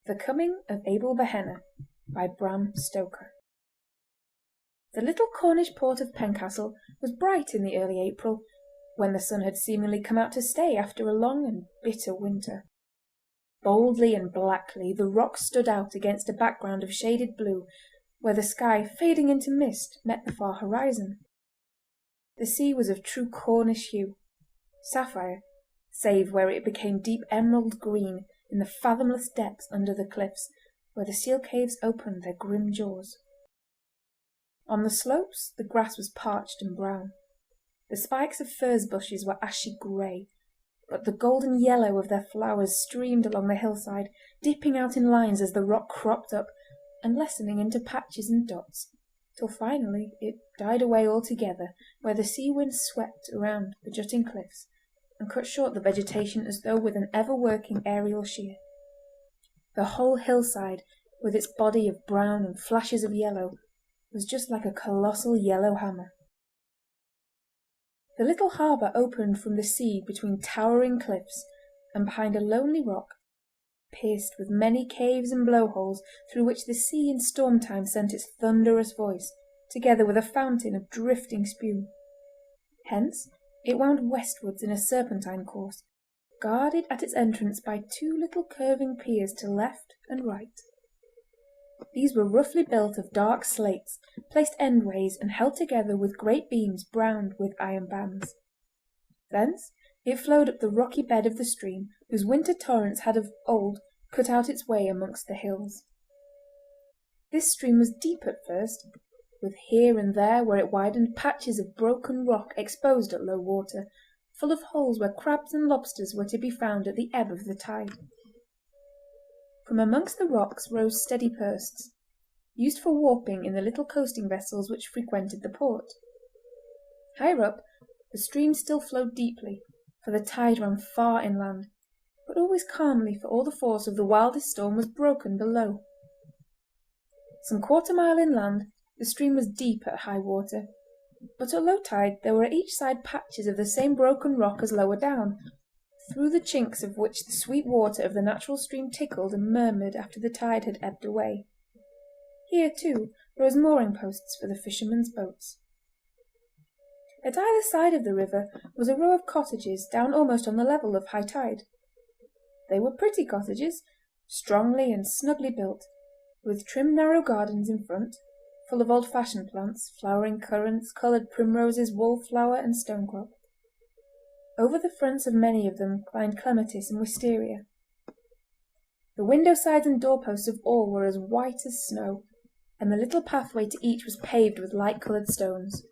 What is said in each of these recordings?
The Coming of Abel Behenna by Bram Stoker. The little Cornish port of Pencastle was bright in the early April, when the sun had seemingly come out to stay after a long and bitter winter. Boldly and blackly the rocks stood out against a background of shaded blue, where the sky, fading into mist, met the far horizon. The sea was of true Cornish hue, sapphire, save where it became deep emerald green in the fathomless depths under the cliffs, where the seal caves opened their grim jaws. On the slopes the grass was parched and brown. The spikes of furze bushes were ashy grey, but the golden yellow of their flowers streamed along the hillside, dipping out in lines as the rock cropped up, and lessening into patches and dots, till finally it died away altogether where the sea wind swept around the jutting cliffs and cut short the vegetation as though with an ever-working aerial shear. The whole hillside, with its body of brown and flashes of yellow, was just like a colossal yellow hammer. The little harbour opened from the sea between towering cliffs and behind a lonely rock, pierced with many caves and blowholes through which the sea in storm time sent its thunderous voice, together with a fountain of drifting spume. Hence it wound westwards in a serpentine course, guarded at its entrance by two little curving piers to left and right. These were roughly built of dark slates, placed endways and held together with great beams browned with iron bands. Thence it flowed up the rocky bed of the stream, whose winter torrents had of old cut out its way amongst the hills. This stream was deep at first, with here and there where it widened patches of broken rock exposed at low water, full of holes where crabs and lobsters were to be found at the ebb of the tide. From amongst the rocks rose steady posts, used for warping in the little coasting vessels which frequented the port. Higher up, the stream still flowed deeply, for the tide ran far inland, but always calmly, for all the force of the wildest storm was broken below. Some quarter-mile inland the stream was deep at high water, but at low tide there were at each side patches of the same broken rock as lower down, through the chinks of which the sweet water of the natural stream trickled and murmured after the tide had ebbed away. Here, too, rose mooring posts for the fishermen's boats. At either side of the river was a row of cottages down almost on the level of high tide. They were pretty cottages, strongly and snugly built, with trim narrow gardens in front, full of old-fashioned plants, flowering currants, coloured primroses, wallflower and stonecrop. Over the fronts of many of them climbed clematis and wisteria. The window sides and doorposts of all were as white as snow, and the little pathway to each was paved with light-coloured stones.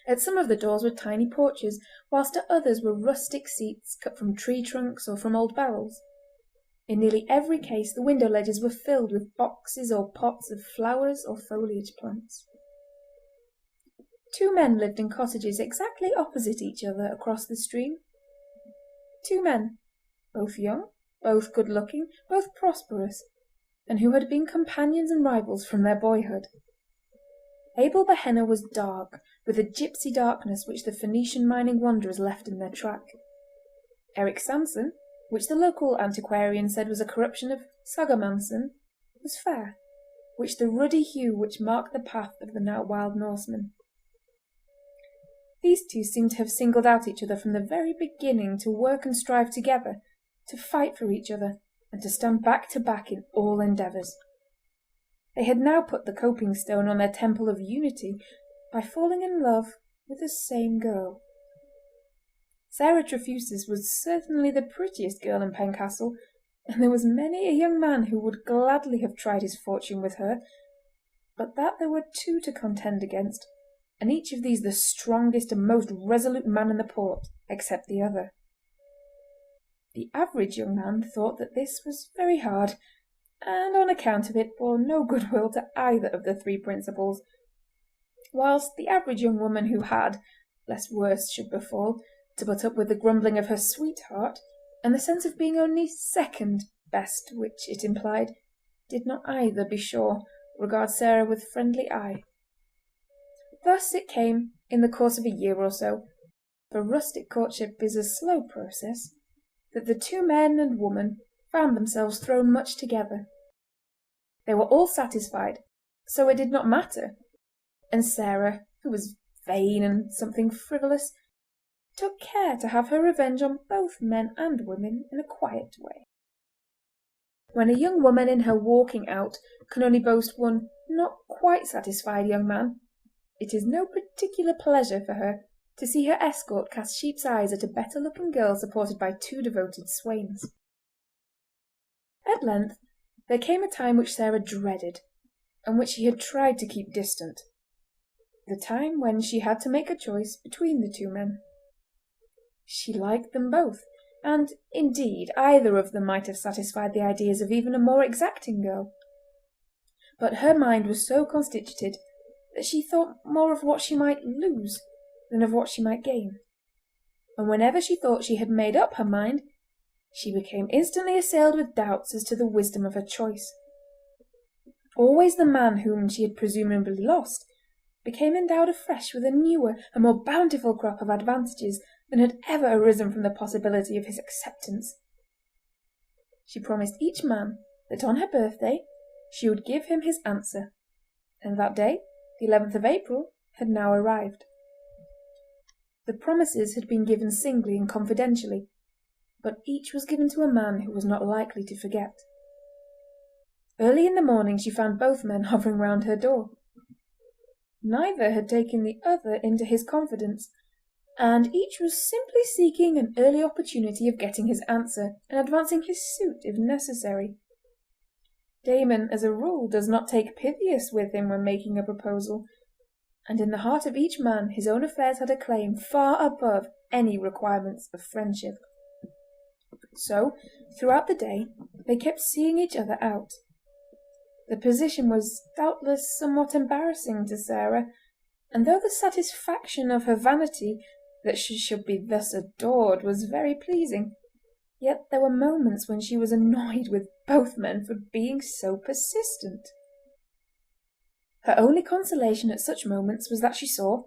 At some of the doors were tiny porches, whilst at others were rustic seats cut from tree trunks or from old barrels. In nearly every case the window ledges were filled with boxes or pots of flowers or foliage plants. Two men lived in cottages exactly opposite each other across the stream. Two men, both young, both good-looking, both prosperous, and who had been companions and rivals from their boyhood. Abel Behenna was dark, with the gypsy darkness which the Phoenician mining wanderers left in their track. Eric Sanson, which the local antiquarian said was a corruption of Sagamanson, was fair, which the ruddy hue which marked the path of the now wild Norseman. These two seemed to have singled out each other from the very beginning to work and strive together, to fight for each other, and to stand back to back in all endeavours. They had now put the coping stone on their temple of unity by falling in love with the same girl. Sarah Trefusis was certainly the prettiest girl in Pencastle, and there was many a young man who would gladly have tried his fortune with her, but that there were two to contend against, and each of these the strongest and most resolute man in the port, except the other. The average young man thought that this was very hard, and on account of it bore no goodwill to either of the three principals, whilst the average young woman who had, lest worse should befall, to put up with the grumbling of her sweetheart, and the sense of being only second best which it implied, did not either, be sure, regard Sarah with friendly eye. Thus it came, in the course of a year or so, for rustic courtship is a slow process, that the two men and woman found themselves thrown much together. They were all satisfied, so it did not matter, and Sarah, who was vain and something frivolous, took care to have her revenge on both men and women in a quiet way. When a young woman in her walking out can only boast one not quite satisfied young man, it is no particular pleasure for her to see her escort cast sheep's eyes at a better-looking girl supported by two devoted swains. At length there came a time which Sarah dreaded, and which she had tried to keep distant. The time when she had to make a choice between the two men. She liked them both, and, indeed, either of them might have satisfied the ideas of even a more exacting girl. But her mind was so constituted that she thought more of what she might lose than of what she might gain, and whenever she thought she had made up her mind, she became instantly assailed with doubts as to the wisdom of her choice. Always the man whom she had presumably lost became endowed afresh with a newer and more bountiful crop of advantages than had ever arisen from the possibility of his acceptance. She promised each man that on her birthday she would give him his answer, and that day, the 11th of April, had now arrived. The promises had been given singly and confidentially, but each was given to a man who was not likely to forget. Early in the morning she found both men hovering round her door. Neither had taken the other into his confidence, and each was simply seeking an early opportunity of getting his answer and advancing his suit if necessary. Damon, as a rule, does not take Pythias with him when making a proposal, and in the heart of each man his own affairs had a claim far above any requirements of friendship. So, throughout the day, they kept seeing each other out. The position was doubtless somewhat embarrassing to Sarah, and though the satisfaction of her vanity that she should be thus adored was very pleasing, yet there were moments when she was annoyed with both men for being so persistent. Her only consolation at such moments was that she saw,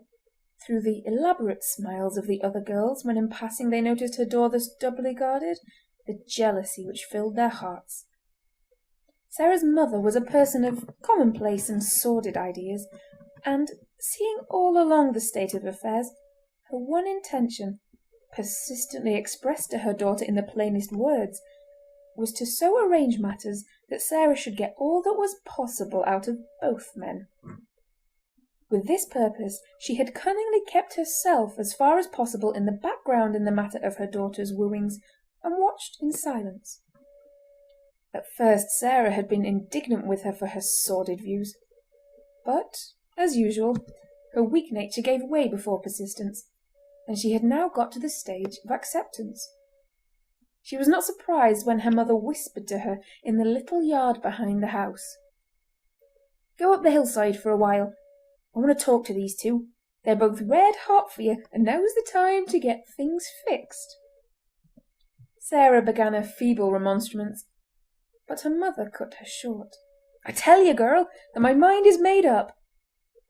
through the elaborate smiles of the other girls when in passing they noticed her door thus doubly guarded, the jealousy which filled their hearts. Sarah's mother was a person of commonplace and sordid ideas, and, seeing all along the state of affairs, her one intention, persistently expressed to her daughter in the plainest words, was to so arrange matters that Sarah should get all that was possible out of both men. With this purpose she had cunningly kept herself as far as possible in the background in the matter of her daughter's wooings, and watched in silence. At first Sarah had been indignant with her for her sordid views, but, as usual, her weak nature gave way before persistence, and she had now got to the stage of acceptance. She was not surprised when her mother whispered to her in the little yard behind the house. "Go up the hillside for a while. I want to talk to these two. They're both red hot for you, and now's the time to get things fixed." Sarah began a feeble remonstrance, but her mother cut her short. "I tell you, girl, that my mind is made up.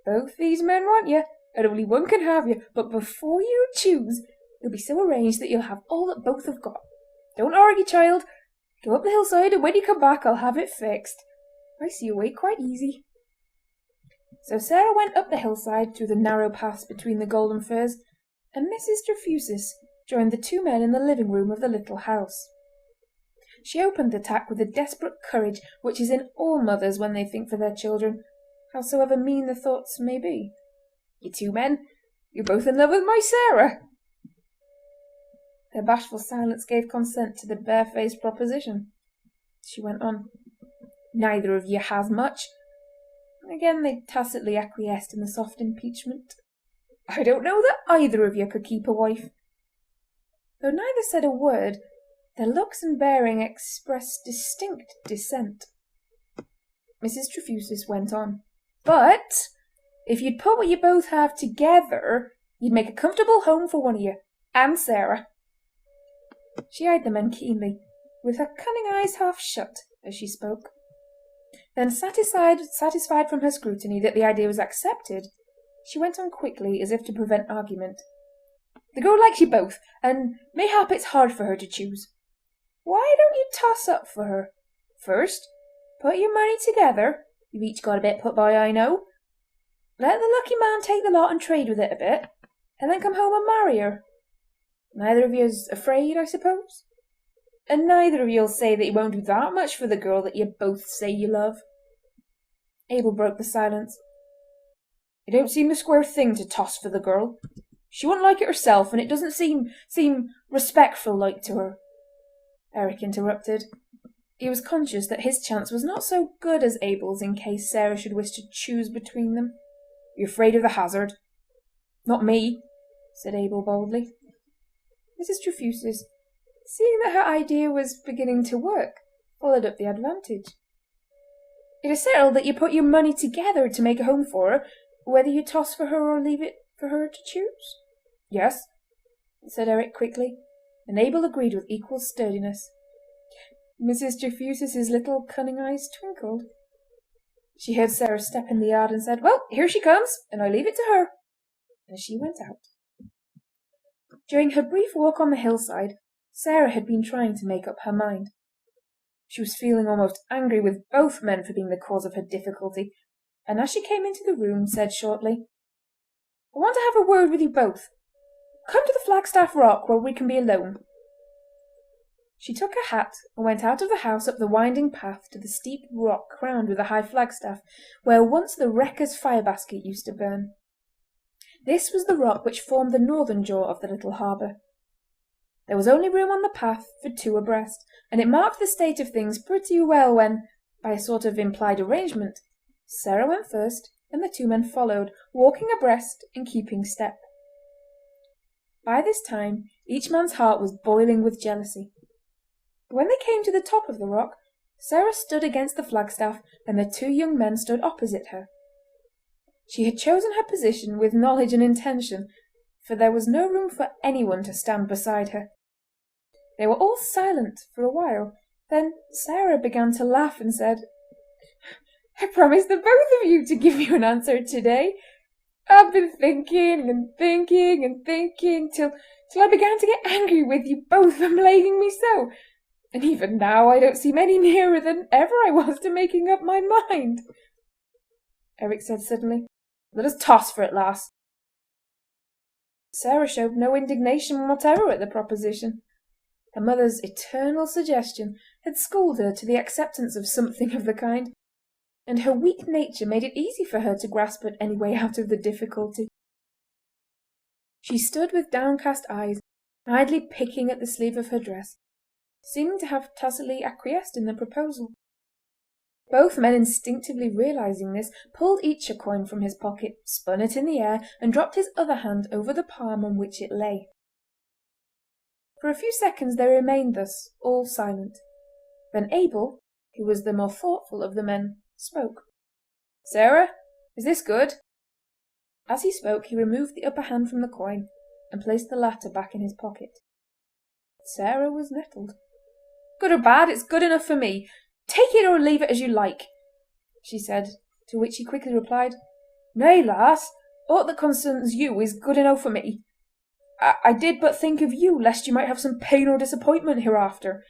Both these men want you, and only one can have you, but before you choose, it'll be so arranged that you'll have all that both have got. Don't argue, child. Go up the hillside, and when you come back I'll have it fixed. I see your way quite easy." So Sarah went up the hillside through the narrow paths between the golden firs, and Mrs. Trefusis joined the two men in the living room of the little house. She opened the attack with the desperate courage which is in all mothers when they think for their children, howsoever mean the thoughts may be. "You two men, you're both in love with my Sarah." Their bashful silence gave consent to the barefaced proposition. She went on. "Neither of you has much." Again they tacitly acquiesced in the soft impeachment. "I don't know that either of you could keep a wife." Though neither said a word, their looks and bearing expressed distinct dissent. Mrs. Trefusis went on. "But if you'd put what you both have together, you'd make a comfortable home for one of you, and Sarah." She eyed the men keenly, with her cunning eyes half shut, as she spoke. Then, satisfied from her scrutiny that the idea was accepted, she went on quickly as if to prevent argument. "The girl likes you both, and mayhap it's hard for her to choose. Why don't you toss up for her? First, put your money together. You've each got a bit put by, I know. Let the lucky man take the lot and trade with it a bit, and then come home and marry her. Neither of you's afraid, I suppose? And neither of you'll say that you won't do that much for the girl that you both say you love." Abel broke the silence. "It don't seem the square thing to toss for the girl. She wouldn't like it herself, and it doesn't seem respectful like to her." Eric interrupted. He was conscious that his chance was not so good as Abel's in case Sarah should wish to choose between them. "You're afraid of the hazard?" "Not me," said Abel boldly. Mrs. Trefusis, seeing that her idea was beginning to work, followed up the advantage. "It is settled that you put your money together to make a home for her, whether you toss for her or leave it for her to choose?" "Yes," said Eric quickly, and Abel agreed with equal sturdiness. Mrs. Trefusis's little cunning eyes twinkled. She heard Sarah step in the yard and said, "Well, here she comes, and I leave it to her," and she went out. During her brief walk on the hillside, Sarah had been trying to make up her mind. She was feeling almost angry with both men for being the cause of her difficulty, and as she came into the room said shortly, "I want to have a word with you both. Come to the Flagstaff Rock where we can be alone." She took her hat and went out of the house up the winding path to the steep rock crowned with a high flagstaff, where once the wrecker's fire basket used to burn. This was the rock which formed the northern jaw of the little harbour. There was only room on the path for two abreast, and it marked the state of things pretty well when, by a sort of implied arrangement, Sarah went first and the two men followed, walking abreast and keeping step. By this time each man's heart was boiling with jealousy. When they came to the top of the rock, Sarah stood against the flagstaff and the two young men stood opposite her. She had chosen her position with knowledge and intention, for there was no room for anyone to stand beside her. They were all silent for a while. Then Sarah began to laugh and said, "I promised the both of you to give you an answer today. I've been thinking and thinking and thinking till I began to get angry with you both for plaguing me so. And even now I don't seem any nearer than ever I was to making up my mind." Eric said suddenly, "Let us toss for it, lass." Sarah showed no indignation whatever at the proposition. Her mother's eternal suggestion had schooled her to the acceptance of something of the kind, and her weak nature made it easy for her to grasp at any way out of the difficulty. She stood with downcast eyes, idly picking at the sleeve of her dress, seeming to have tacitly acquiesced in the proposal. Both men, instinctively realizing this, pulled each a coin from his pocket, spun it in the air, and dropped his other hand over the palm on which it lay. For a few seconds they remained thus, all silent. Then Abel, who was the more thoughtful of the men, spoke. "Sarah, is this good?" As he spoke he removed the upper hand from the coin and placed the latter back in his pocket. Sarah was nettled. "Good or bad, it's good enough for me. Take it or leave it as you like," she said, to which he quickly replied, "Nay, lass, aught that concerns you is good enough for me. I did but think of you lest you might have some pain or disappointment hereafter.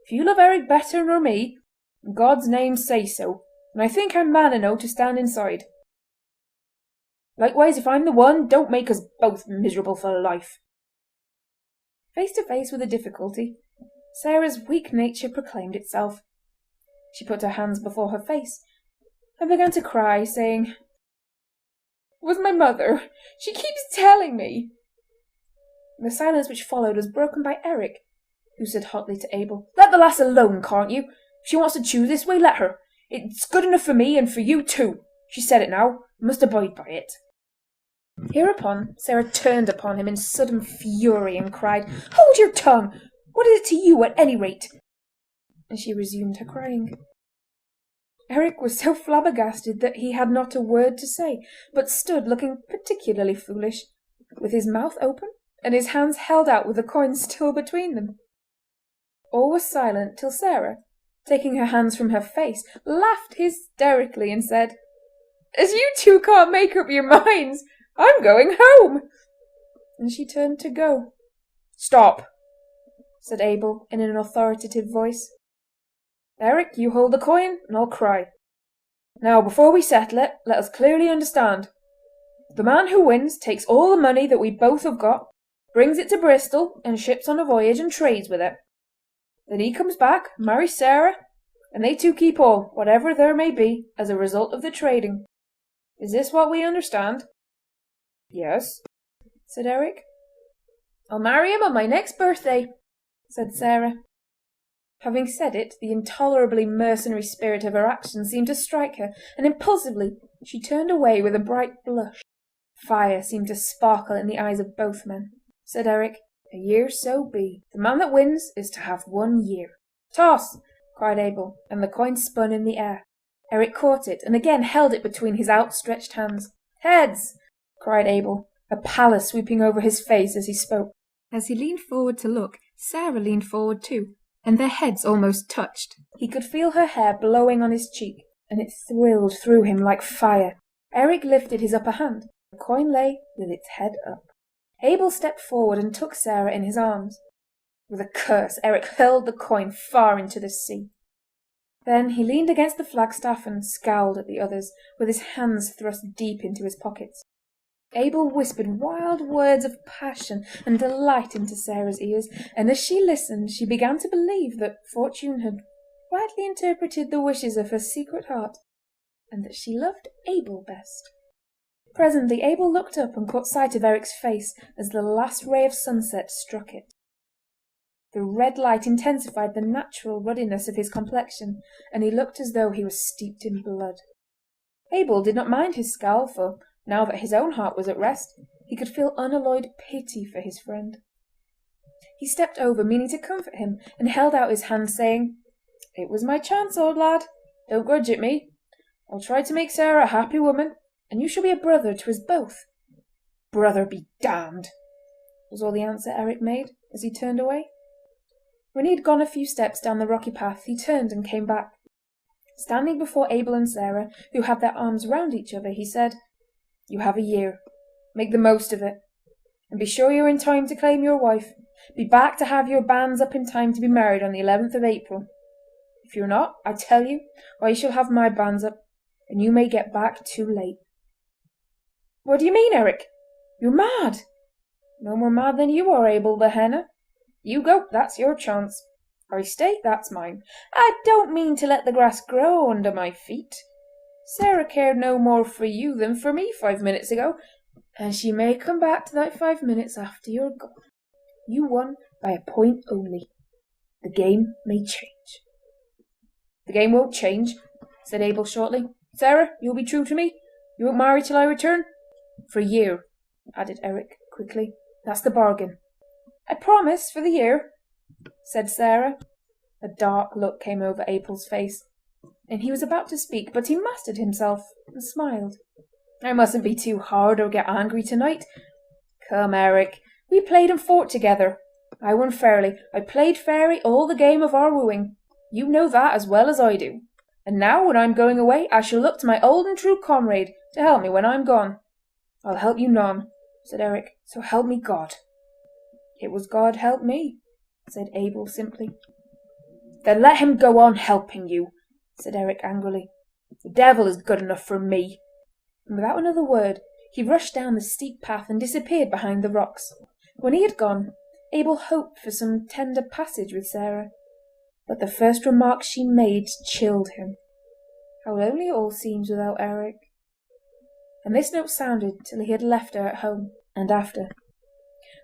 If you love Eric better nor me, in God's name say so, and I think I'm man enough to stand inside. Likewise, if I'm the one, don't make us both miserable for life." Face to face with a difficulty, Sarah's weak nature proclaimed itself. She put her hands before her face and began to cry, saying, "It was my mother. She keeps telling me—" The silence which followed was broken by Eric, who said hotly to Abel, "Let the lass alone, can't you? If she wants to choose this way, let her. It's good enough for me and for you too. She said it now. I must abide by it." Hereupon Sarah turned upon him in sudden fury and cried, "Hold your tongue! What is it to you, at any rate?" And she resumed her crying. Eric was so flabbergasted that he had not a word to say, but stood looking particularly foolish, with his mouth open and his hands held out with the coins still between them. All was silent till Sarah, taking her hands from her face, laughed hysterically and said, "As you two can't make up your minds, I'm going home!" And she turned to go. "Stop!" said Abel in an authoritative voice. "Eric, you hold the coin and I'll cry. Now, before we settle it, let us clearly understand. The man who wins takes all the money that we both have got, brings it to Bristol and ships on a voyage and trades with it. Then he comes back, marries Sarah, and they two keep all, whatever there may be, as a result of the trading. Is this what we understand?" "Yes," said Eric. "I'll marry him on my next birthday," said Sarah. Having said it, the intolerably mercenary spirit of her action seemed to strike her, and impulsively she turned away with a bright blush. Fire seemed to sparkle in the eyes of both men. Said Eric, "A year so be. The man that wins is to have 1 year." "Toss!" cried Abel, and the coin spun in the air. Eric caught it and again held it between his outstretched hands. "Heads!" cried Abel, a pallor sweeping over his face as he spoke. As he leaned forward to look, Sarah leaned forward too, and their heads almost touched. He could feel her hair blowing on his cheek, and it thrilled through him like fire. Eric lifted his upper hand. The coin lay with its head up. Abel stepped forward and took Sarah in his arms. With a curse, Eric hurled the coin far into the sea. Then he leaned against the flagstaff and scowled at the others, with his hands thrust deep into his pockets. Abel whispered wild words of passion and delight into Sarah's ears, and as she listened she began to believe that Fortune had rightly interpreted the wishes of her secret heart, and that she loved Abel best. Presently Abel looked up and caught sight of Eric's face as the last ray of sunset struck it. The red light intensified the natural ruddiness of his complexion, and he looked as though he was steeped in blood. Abel did not mind his scowl, for now that his own heart was at rest, he could feel unalloyed pity for his friend. He stepped over, meaning to comfort him, and held out his hand, saying, "It was my chance, old lad. Don't grudge it me. I'll try to make Sarah a happy woman, and you shall be a brother to us both." "Brother be damned!" was all the answer Eric made as he turned away. When he had gone a few steps down the rocky path, he turned and came back. Standing before Abel and Sarah, who had their arms round each other, he said, "You have a year. Make the most of it. And be sure you're in time to claim your wife. Be back to have your banns up in time to be married on the 11th of April. If you're not, I tell you, I shall have my banns up, and you may get back too late." "What do you mean, Eric? You're mad!" "No more mad than you are, Abel Behenna. You go, that's your chance. I stay, that's mine. I don't mean to let the grass grow under my feet. Sarah cared no more for you than for me 5 minutes ago, and she may come back to that 5 minutes after you're gone. You won by a point only. The game may change." "The game won't change," said Abel shortly. "Sarah, you'll be true to me? You won't marry till I return?" "For a year," added Eric quickly. "That's the bargain." "I promise for the year," said Sarah. A dark look came over Abel's face, and he was about to speak, but he mastered himself and smiled. "I mustn't be too hard or get angry tonight. Come, Eric, we played and fought together. I won fairly. I played fairly all the game of our wooing. You know that as well as I do. And now, when I'm going away, I shall look to my old and true comrade to help me when I'm gone." "I'll help you none," said Eric, "so help me God." "It was God help me," said Abel simply. "Then let him go on helping you," said Eric angrily. "The devil is good enough for me." And without another word he rushed down the steep path and disappeared behind the rocks. When he had gone, Abel hoped for some tender passage with Sarah, but the first remark she made chilled him. How lonely it all seems without Eric. And this note sounded till he had left her at home, and after.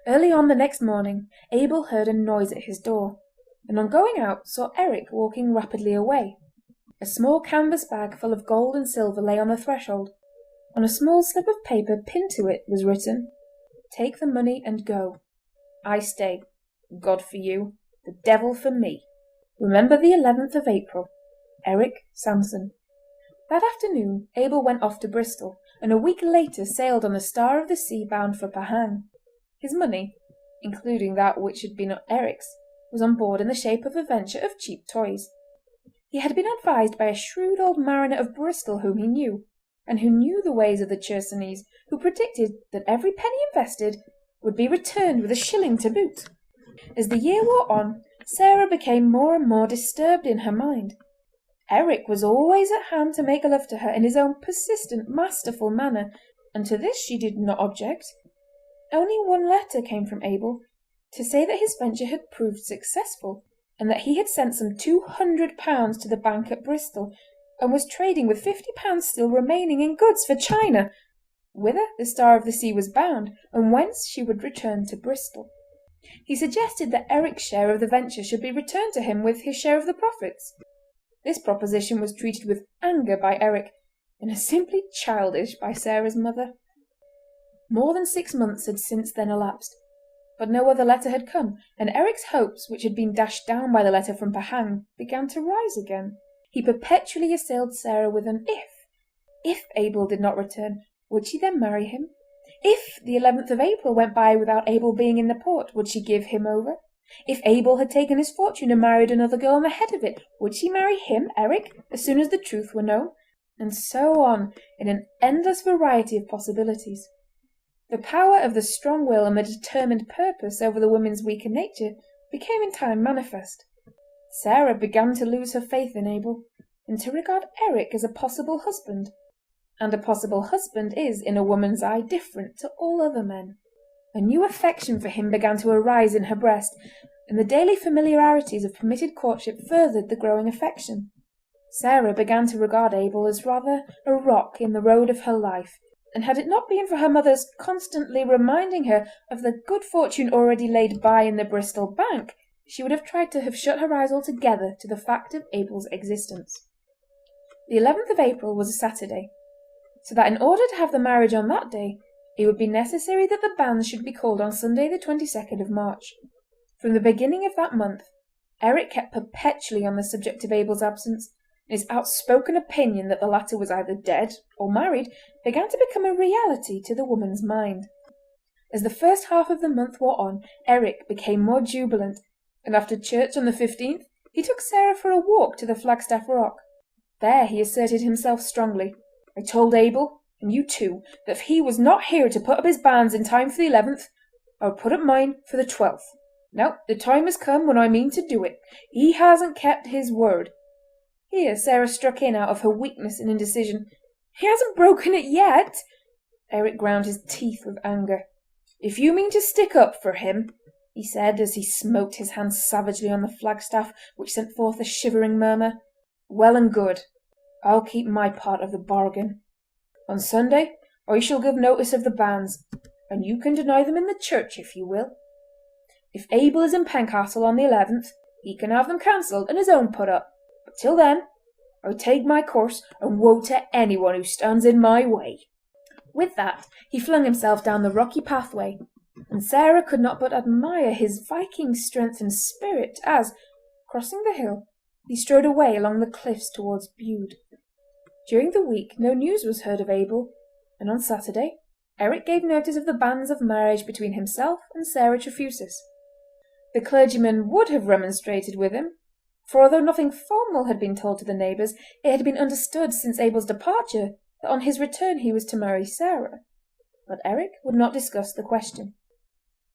Early on the next morning Abel heard a noise at his door, and on going out saw Eric walking rapidly away. A small canvas bag full of gold and silver lay on the threshold. On a small slip of paper pinned to it was written, "Take the money and go. I stay. God for you, the devil for me. Remember the 11th of April. Eric Sanson." That afternoon Abel went off to Bristol, and a week later sailed on the Star of the Sea bound for Pahang. His money, including that which had been Eric's, was on board in the shape of a venture of cheap toys. He had been advised by a shrewd old mariner of Bristol whom he knew, and who knew the ways of the Chersonese, who predicted that every penny invested would be returned with a shilling to boot. As the year wore on, Sarah became more and more disturbed in her mind. Eric was always at hand to make love to her in his own persistent, masterful manner, and to this she did not object. Only one letter came from Abel, to say that his venture had proved successful, and that he had sent some £200 to the bank at Bristol, and was trading with £50 still remaining in goods for China, whither the Star of the Sea was bound, and whence she would return to Bristol. He suggested that Eric's share of the venture should be returned to him with his share of the profits. This proposition was treated with anger by Eric, and as simply childish by Sarah's mother. More than 6 months had since then elapsed, but no other letter had come, and Eric's hopes, which had been dashed down by the letter from Pahang, began to rise again. He perpetually assailed Sarah with an if. If Abel did not return, would she then marry him? If the 11th of April went by without Abel being in the port, would she give him over? If Abel had taken his fortune and married another girl on the head of it, would she marry him, Eric, as soon as the truth were known? And so on, in an endless variety of possibilities. The power of the strong will and the determined purpose over the woman's weaker nature became in time manifest. Sarah began to lose her faith in Abel, and to regard Eric as a possible husband. And a possible husband is, in a woman's eye, different to all other men. A new affection for him began to arise in her breast, and the daily familiarities of permitted courtship furthered the growing affection. Sarah began to regard Abel as rather a rock in the road of her life, and had it not been for her mother's constantly reminding her of the good fortune already laid by in the Bristol bank, she would have tried to have shut her eyes altogether to the fact of Abel's existence. The 11th of April was a Saturday, so that in order to have the marriage on that day, it would be necessary that the banns should be called on Sunday the 22nd of March. From the beginning of that month, Eric kept perpetually on the subject of Abel's absence, and his outspoken opinion that the latter was either dead or married began to become a reality to the woman's mind. As the first half of the month wore on, Eric became more jubilant, and after church on the 15th, he took Sarah for a walk to the Flagstaff Rock. There he asserted himself strongly. "I told Abel, and you too, that if he was not here to put up his banns in time for the 11th, I would put up mine for the 12th. Now, the time has come when I mean to do it. He hasn't kept his word." Here Sarah struck in out of her weakness and indecision. "He hasn't broken it yet!" Eric ground his teeth with anger. "If you mean to stick up for him," he said, as he smote his hand savagely on the flagstaff, which sent forth a shivering murmur, "well and good. I'll keep my part of the bargain. On Sunday I shall give notice of the banns, and you can deny them in the church if you will. If Abel is in Pencastle on the 11th, he can have them cancelled and his own put up. But till then, I take my course, and woe to anyone who stands in my way." With that he flung himself down the rocky pathway, and Sarah could not but admire his Viking strength and spirit as, crossing the hill, he strode away along the cliffs towards Bude. During the week no news was heard of Abel, and on Saturday Eric gave notice of the banns of marriage between himself and Sarah Trefusis. The clergyman would have remonstrated with him, for although nothing formal had been told to the neighbours, it had been understood since Abel's departure that on his return he was to marry Sarah. But Eric would not discuss the question.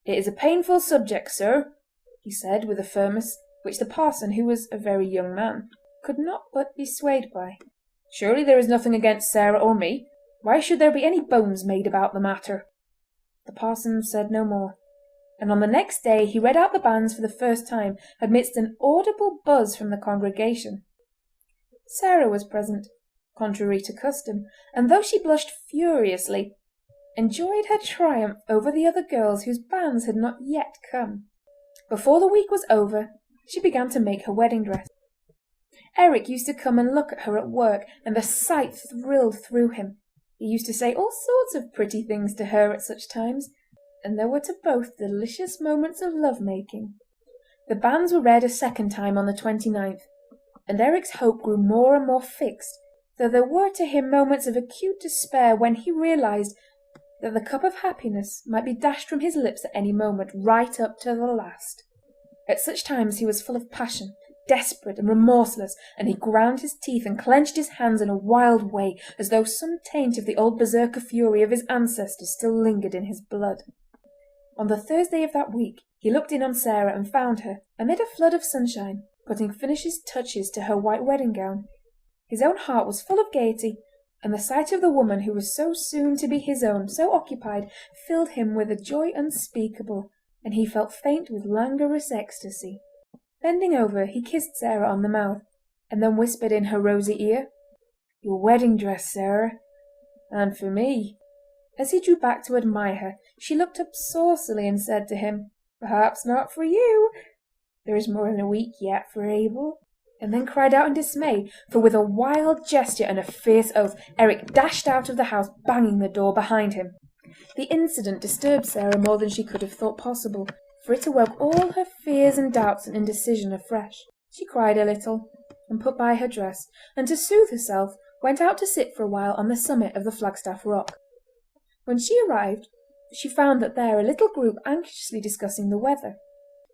"It is a painful subject, sir," he said with a firmness which the parson, who was a very young man, could not but be swayed by. "Surely there is nothing against Sarah or me. Why should there be any bones made about the matter?" The parson said no more, and on the next day he read out the banns for the first time amidst an audible buzz from the congregation. Sarah was present, contrary to custom, and though she blushed furiously, enjoyed her triumph over the other girls whose banns had not yet come. Before the week was over, she began to make her wedding dress. Eric used to come and look at her at work, and the sight thrilled through him. He used to say all sorts of pretty things to her at such times, and there were to both delicious moments of love-making. The banns were read a second time on the 29th, and Eric's hope grew more and more fixed, though there were to him moments of acute despair when he realised that the cup of happiness might be dashed from his lips at any moment, right up to the last. At such times he was full of passion, desperate and remorseless, and he ground his teeth and clenched his hands in a wild way, as though some taint of the old berserker fury of his ancestors still lingered in his blood. On the Thursday of that week He looked in on Sarah and found her, amid a flood of sunshine, putting finished touches to her white wedding gown. His own heart was full of gaiety, and the sight of the woman who was so soon to be his own, so occupied, filled him with a joy unspeakable, and he felt faint with languorous ecstasy. Bending over, he kissed Sarah on the mouth, and then whispered in her rosy ear, "Your wedding dress, Sarah, and for me." As he drew back to admire her, she looked up saucily and said to him, "Perhaps not for you. There is more than a week yet for Abel," and then cried out in dismay, for with a wild gesture and a fierce oath Eric dashed out of the house, banging the door behind him. The incident disturbed Sarah more than she could have thought possible, for it awoke all her fears and doubts and indecision afresh. She cried a little, and put by her dress, and to soothe herself went out to sit for a while on the summit of the Flagstaff Rock. When she arrived, she found that there a little group anxiously discussing the weather.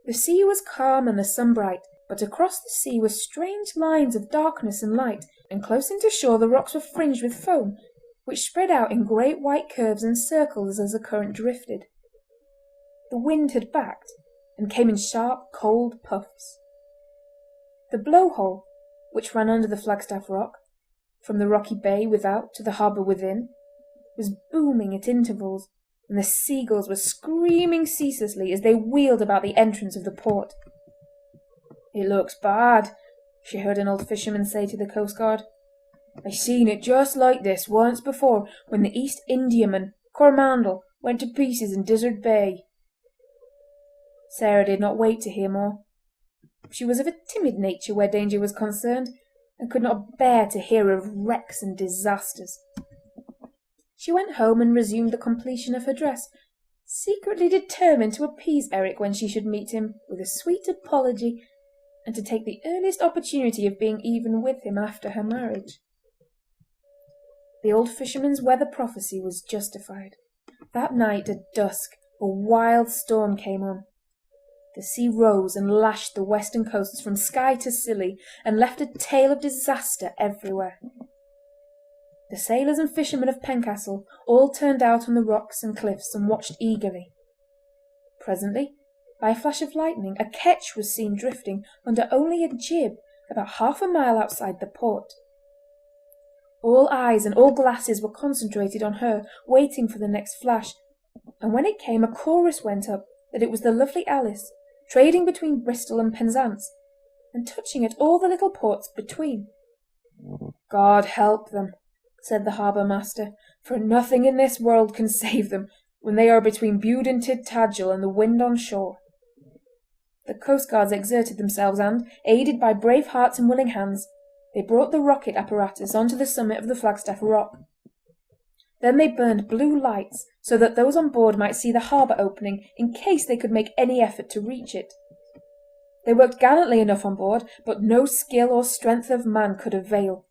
The sea was calm and the sun bright, but across the sea were strange lines of darkness and light, and close into shore the rocks were fringed with foam, which spread out in great white curves and circles as the current drifted. The wind had backed, and came in sharp, cold puffs. The blow-hole, which ran under the Flagstaff Rock, from the rocky bay without to the harbour within, was booming at intervals, and the seagulls were screaming ceaselessly as they wheeled about the entrance of the port. "It looks bad," she heard an old fisherman say to the coastguard. "I seen it just like this once before when the East Indiaman, Coromandel, went to pieces in Dizzard Bay." Sarah did not wait to hear more. She was of a timid nature where danger was concerned, and could not bear to hear of wrecks and disasters. She went home and resumed the completion of her dress, secretly determined to appease Eric when she should meet him with a sweet apology, and to take the earliest opportunity of being even with him after her marriage. The old fisherman's weather prophecy was justified. That night at dusk a wild storm came on. The sea rose and lashed the western coasts from Skye to Scilly, and left a tale of disaster everywhere. The sailors and fishermen of Pencastle all turned out on the rocks and cliffs and watched eagerly. Presently, by a flash of lightning, a ketch was seen drifting under only a jib about half a mile outside the port. All eyes and all glasses were concentrated on her, waiting for the next flash, and when it came a chorus went up that it was the lovely Alice, trading between Bristol and Penzance, and touching at all the little ports between. "God help them," said the harbour master, "for nothing in this world can save them when they are between Bude and Tintagel and the wind on shore." The coastguards exerted themselves and, aided by brave hearts and willing hands, they brought the rocket apparatus onto the summit of the Flagstaff Rock. Then they burned blue lights so that those on board might see the harbour opening in case they could make any effort to reach it. They worked gallantly enough on board, but no skill or strength of man could avail.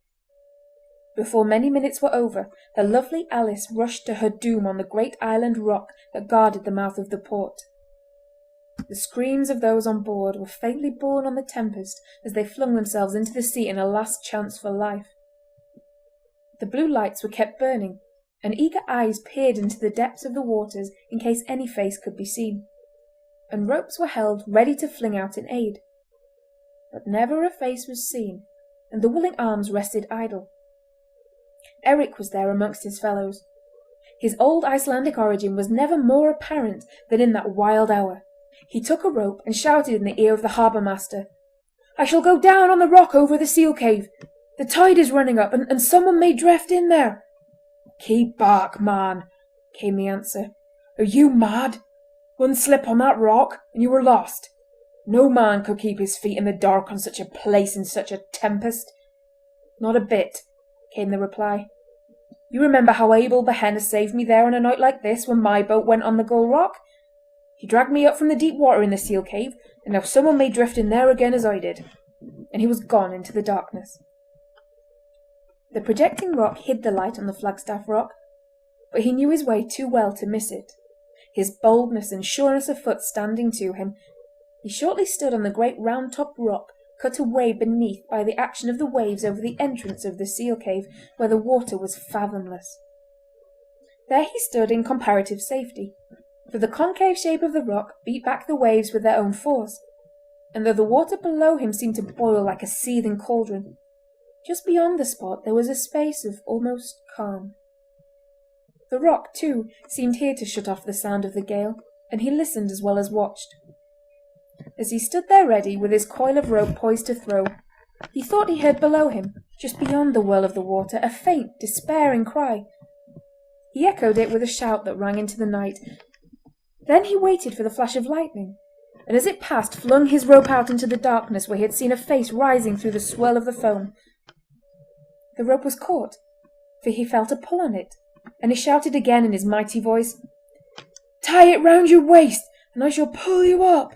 Before many minutes were over, the lovely Alice rushed to her doom on the great island rock that guarded the mouth of the port. The screams of those on board were faintly borne on the tempest as they flung themselves into the sea in a last chance for life. The blue lights were kept burning, and eager eyes peered into the depths of the waters in case any face could be seen, and ropes were held ready to fling out in aid. But never a face was seen, and the willing arms rested idle. Eric was there amongst his fellows. His old Icelandic origin was never more apparent than in that wild hour. He took a rope and shouted in the ear of the harbour master, "I shall go down on the rock over the seal cave. The tide is running up, and someone may drift in there." "Keep back, man," came the answer. "Are you mad? One slip on that rock, and you were lost. No man could keep his feet in the dark on such a place in such a tempest." "Not a bit," came the reply. "You remember how Abel Behenna saved me there on a night like this when my boat went on the Gull Rock? He dragged me up from the deep water in the seal cave, and now someone may drift in there again as I did." And he was gone into the darkness. The projecting rock hid the light on the Flagstaff Rock, but he knew his way too well to miss it. His boldness and sureness of foot standing to him, he shortly stood on the great round-topped rock cut away beneath by the action of the waves over the entrance of the seal cave, where the water was fathomless. There he stood in comparative safety. for the concave shape of the rock beat back the waves with their own force, and though the water below him seemed to boil like a seething cauldron, just beyond the spot there was a space of almost calm. The rock, too, seemed here to shut off the sound of the gale, and he listened as well as watched. As he stood there ready, with his coil of rope poised to throw, he thought he heard below him, just beyond the whirl of the water, a faint, despairing cry. He echoed it with a shout that rang into the night. Then he waited for the flash of lightning, and as it passed flung his rope out into the darkness where he had seen a face rising through the swirl of the foam. The rope was caught, for he felt a pull on it, and he shouted again in his mighty voice, "Tie it round your waist, and I shall pull you up."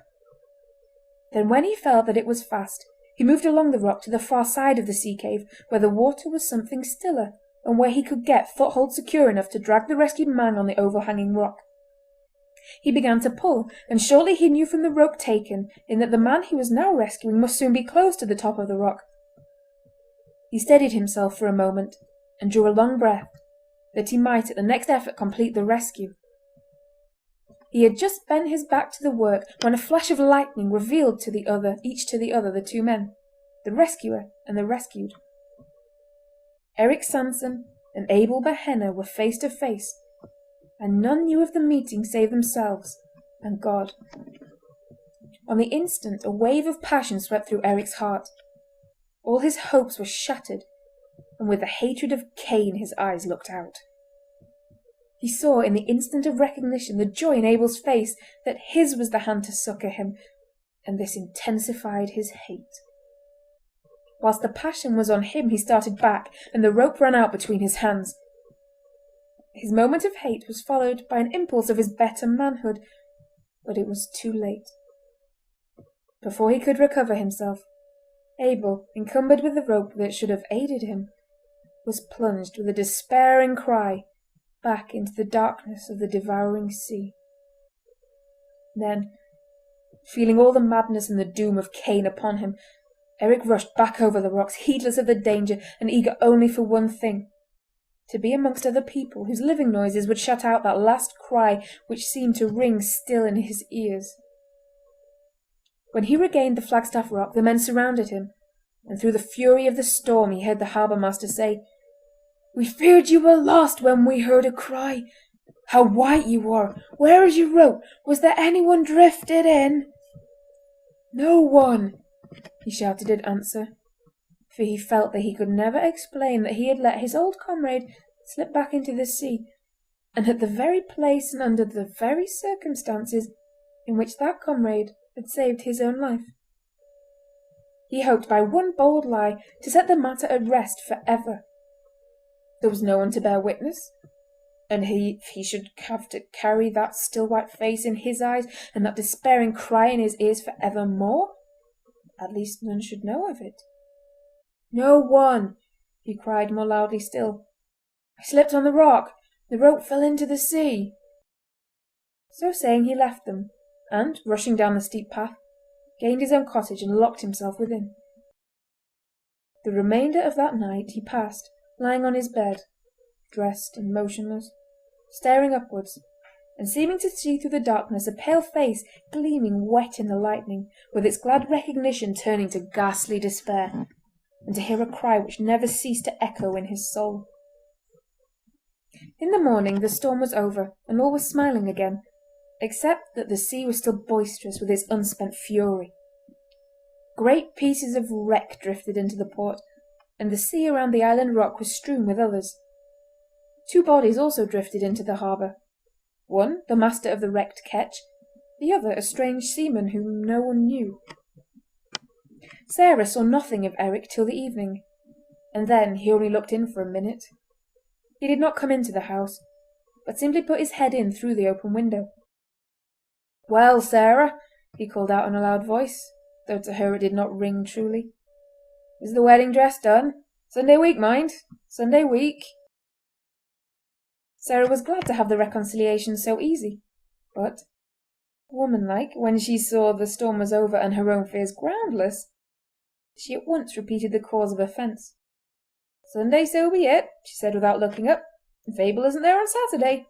Then when he felt that it was fast, he moved along the rock to the far side of the sea cave, where the water was something stiller, and where he could get foothold secure enough to drag the rescued man on the overhanging rock. He began to pull, and shortly he knew from the rope taken in that the man he was now rescuing must soon be close to the top of the rock. He steadied himself for a moment, and drew a long breath, that he might at the next effort complete the rescue. He had just bent his back to the work when a flash of lightning revealed each to the other the two men, the rescuer and the rescued. Eric Sanson and Abel Behenna were face to face, and none knew of the meeting save themselves and God. On the instant a wave of passion swept through Eric's heart. All his hopes were shattered, and with the hatred of Cain his eyes looked out. He saw in the instant of recognition the joy in Abel's face that his was the hand to succour him, and this intensified his hate. Whilst the passion was on him he started back, and the rope ran out between his hands. His moment of hate was followed by an impulse of his better manhood, but it was too late. Before he could recover himself, Abel, encumbered with the rope that should have aided him, was plunged with a despairing cry back into the darkness of the devouring sea. Then, feeling all the madness and the doom of Cain upon him, Eric rushed back over the rocks, heedless of the danger and eager only for one thing, to be amongst other people whose living noises would shut out that last cry which seemed to ring still in his ears. When he regained the Flagstaff Rock, the men surrounded him, and through the fury of the storm he heard the harbour-master say, "We feared you were lost when we heard a cry. How white you are! Where is your rope? Was there anyone drifted in?" "No one," he shouted in answer, for he felt that he could never explain that he had let his old comrade slip back into the sea, and at the very place and under the very circumstances in which that comrade had saved his own life. He hoped by one bold lie to set the matter at rest for ever. There was no one to bear witness, and he should have to carry that still white face in his eyes and that despairing cry in his ears for evermore. At least none should know of it. "No one!" he cried more loudly still. "I slipped on the rock. The rope fell into the sea." So saying he left them, and, rushing down the steep path, gained his own cottage and locked himself within. The remainder of that night he passed, lying on his bed, dressed and motionless, staring upwards, and seeming to see through the darkness a pale face gleaming wet in the lightning, with its glad recognition turning to ghastly despair, and to hear a cry which never ceased to echo in his soul. In the morning the storm was over, and all was smiling again, except that the sea was still boisterous with its unspent fury. Great pieces of wreck drifted into the port, and the sea around the island rock was strewn with others. 2 bodies also drifted into the harbour. One, the master of the wrecked ketch, the other a strange seaman whom no one knew. Sarah saw nothing of Eric till the evening, and then he only looked in for a minute. He did not come into the house, but simply put his head in through the open window. "Well, Sarah," he called out in a loud voice, though to her it did not ring truly. "Is the wedding dress done? Sunday week, mind! Sunday week!" Sarah was glad to have the reconciliation so easy, but, womanlike, when she saw the storm was over and her own fears groundless, she at once repeated the cause of offence. "Sunday so be it," she said without looking up. "If Abel isn't there on Saturday."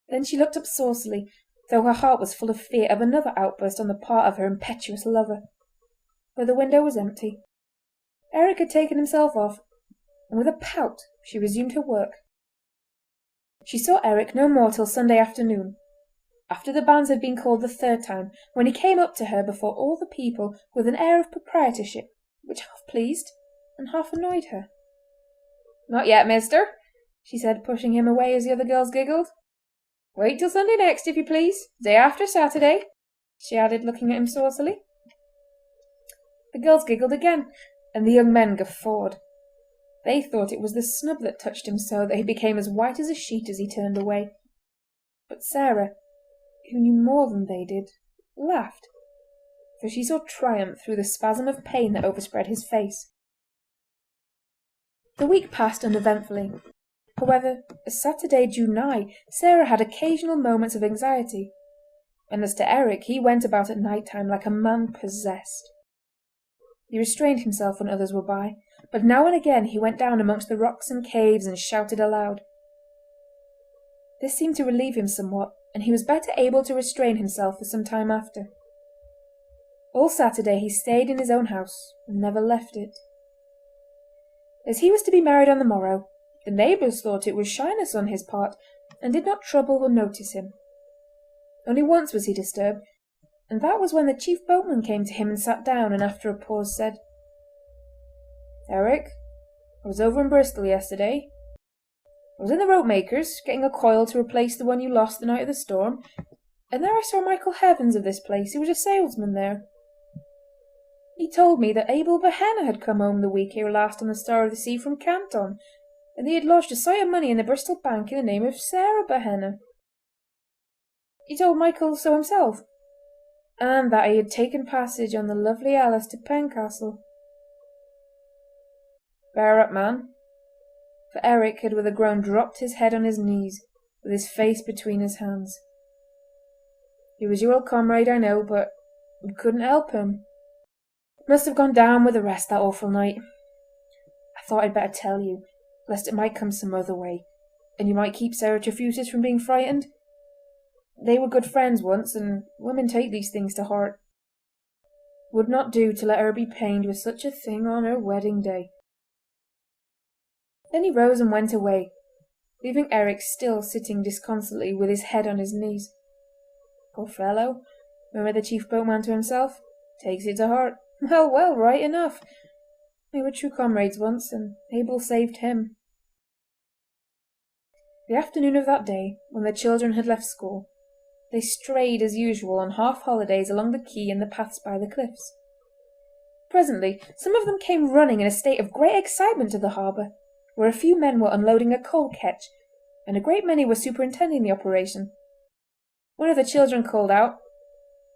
Then she looked up saucily, though her heart was full of fear of another outburst on the part of her impetuous lover. But the window was empty. Eric had taken himself off, and with a pout she resumed her work. She saw Eric no more till Sunday afternoon, after the banns had been called the third time, when he came up to her before all the people with an air of proprietorship which half pleased and half annoyed her. "Not yet, mister," she said, pushing him away as the other girls giggled. "Wait till Sunday next, if you please. Day after Saturday," she added, looking at him saucily. The girls giggled again, and the young men guffawed. They thought it was the snub that touched him so that he became as white as a sheet as he turned away. But Sarah, who knew more than they did, laughed, for she saw triumph through the spasm of pain that overspread his face. The week passed uneventfully. However, as Saturday drew nigh, Sarah had occasional moments of anxiety, and as to Eric, he went about at night-time like a man possessed. He restrained himself when others were by, but now and again he went down amongst the rocks and caves and shouted aloud. This seemed to relieve him somewhat, and he was better able to restrain himself for some time after. All Saturday he stayed in his own house and never left it. As he was to be married on the morrow, the neighbours thought it was shyness on his part, and did not trouble or notice him. Only once was he disturbed, and that was when the chief boatman came to him and sat down, and after a pause said, "Eric, I was over in Bristol yesterday. I was in the rope-maker's, getting a coil to replace the one you lost the night of the storm, and there I saw Michael Heavens of this place, who was a salesman there. He told me that Abel Behenna had come home the week ere last on the Star of the Sea from Canton, and that he had lodged a sight of money in the Bristol Bank in the name of Sarah Behenna. He told Michael so himself, and that he had taken passage on the Lovely Alice to Pencastle. Bear up, man," for Eric had with a groan dropped his head on his knees, with his face between his hands. "He was your old comrade, I know, but we couldn't help him. Must have gone down with the rest that awful night. I thought I'd better tell you, lest it might come some other way, and you might keep Sarah Trefusis from being frightened. They were good friends once, and women take these things to heart. Would not do to let her be pained with such a thing on her wedding day." Then he rose and went away, leaving Eric still sitting disconsolately with his head on his knees. "Poor fellow," murmured the chief boatman to himself. "Takes it to heart. Well, well, right enough. They were true comrades once, and Abel saved him." The afternoon of that day, when the children had left school, they strayed as usual on half-holidays along the quay and the paths by the cliffs. Presently some of them came running in a state of great excitement to the harbour, where a few men were unloading a coal-ketch, and a great many were superintending the operation. One of the children called out,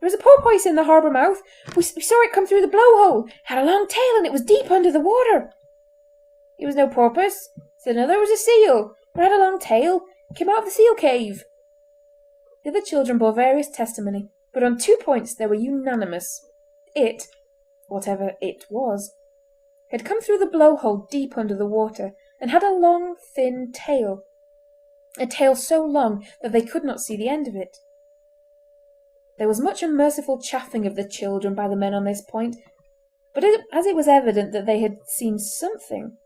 "There is a porpoise in the harbour mouth! We saw it come through the blow-hole! It had a long tail, and it was deep under the water!" "It was no porpoise," said another. "It was a seal. It had a long tail. It came out of the seal cave." The other children bore various testimony, but on 2 points they were unanimous. It, whatever it was, had come through the blow-hole deep under the water, and had a long, thin tail, a tail so long that they could not see the end of it. There was much unmerciful chaffing of the children by the men on this point, but as it was evident that they had seen something,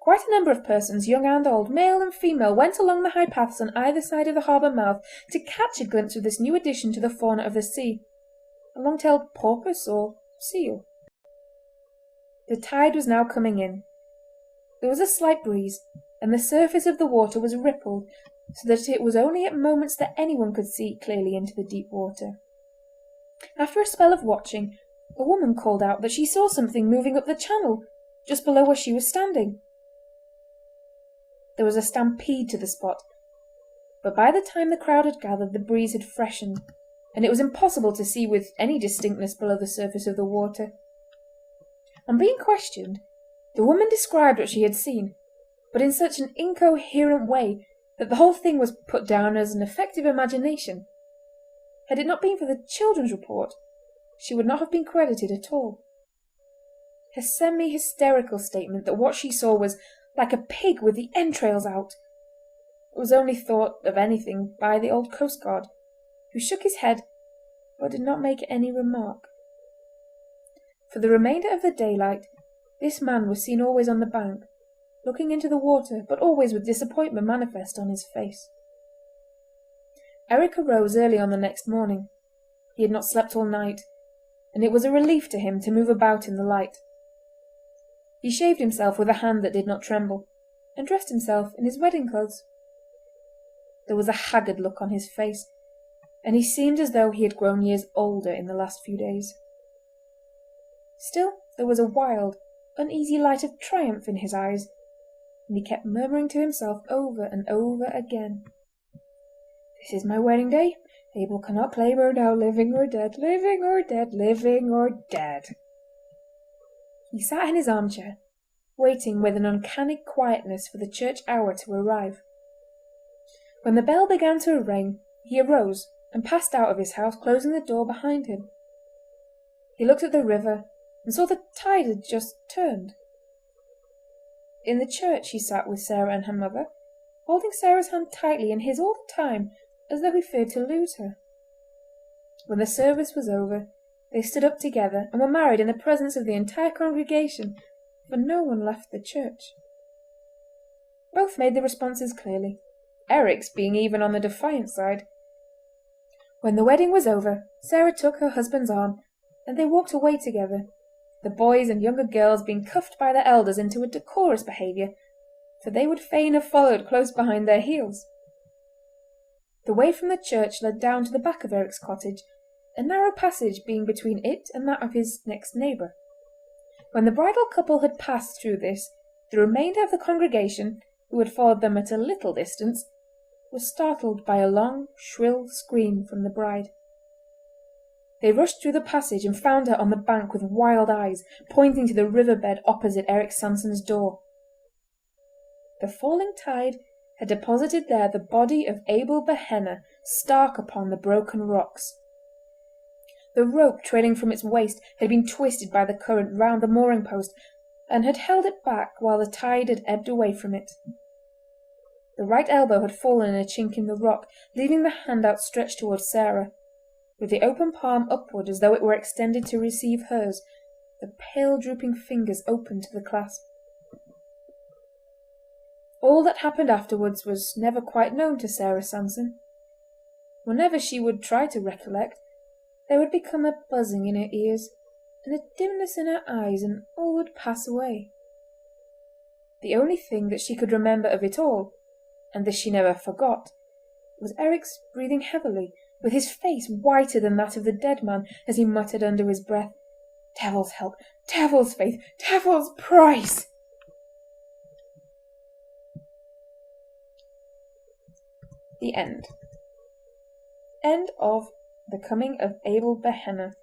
quite a number of persons, young and old, male and female, went along the high paths on either side of the harbour mouth to catch a glimpse of this new addition to the fauna of the sea, a long-tailed porpoise or seal. The tide was now coming in. There was a slight breeze, and the surface of the water was rippled, so that it was only at moments that anyone could see clearly into the deep water. After a spell of watching, a woman called out that she saw something moving up the channel, just below where she was standing. There was a stampede to the spot, but by the time the crowd had gathered the breeze had freshened, and it was impossible to see with any distinctness below the surface of the water. On being questioned, the woman described what she had seen, but in such an incoherent way that the whole thing was put down as an effect of imagination. Had it not been for the children's report, she would not have been credited at all. Her semi-hysterical statement that what she saw was like a pig with the entrails out It was only thought of anything by the old coastguard, who shook his head but did not make any remark. For the remainder of the daylight this man was seen always on the bank, looking into the water, but always with disappointment manifest on his face. Eric arose early on the next morning. He had not slept all night, and it was a relief to him to move about in the light. He shaved himself with a hand that did not tremble, and dressed himself in his wedding clothes. There was a haggard look on his face, and he seemed as though he had grown years older in the last few days. Still there was a wild, uneasy light of triumph in his eyes, and he kept murmuring to himself over and over again, "This is my wedding day. Abel cannot claim her now, living or dead, living or dead, living or dead." He sat in his armchair, waiting with an uncanny quietness for the church hour to arrive. When the bell began to ring, he arose and passed out of his house, closing the door behind him. He looked at the river and saw the tide had just turned. In the church he sat with Sarah and her mother, holding Sarah's hand tightly in his all the time, as though he feared to lose her. When the service was over, they stood up together and were married in the presence of the entire congregation, for no one left the church. Both made the responses clearly, Eric's being even on the defiant side. When the wedding was over, Sarah took her husband's arm, and they walked away together, the boys and younger girls being cuffed by their elders into a decorous behaviour, for they would fain have followed close behind their heels. The way from the church led down to the back of Eric's cottage, a narrow passage being between it and that of his next neighbour. When the bridal couple had passed through this, the remainder of the congregation, who had followed them at a little distance, was startled by a long, shrill scream from the bride. They rushed through the passage and found her on the bank with wild eyes, pointing to the riverbed opposite Eric Sanson's door. The falling tide had deposited there the body of Abel Behenna, stark upon the broken rocks. The rope trailing from its waist had been twisted by the current round the mooring post, and had held it back while the tide had ebbed away from it. The right elbow had fallen in a chink in the rock, leaving the hand outstretched towards Sarah, with the open palm upward as though it were extended to receive hers, the pale drooping fingers open to the clasp. All that happened afterwards was never quite known to Sarah Sanson. Whenever she would try to recollect, there would become a buzzing in her ears and a dimness in her eyes, and all would pass away. The only thing that she could remember of it all, and this she never forgot, was Eric's breathing heavily, with his face whiter than that of the dead man, as he muttered under his breath, "Devil's help, devil's faith, devil's price!" The end. End of The Coming of Abel Behenna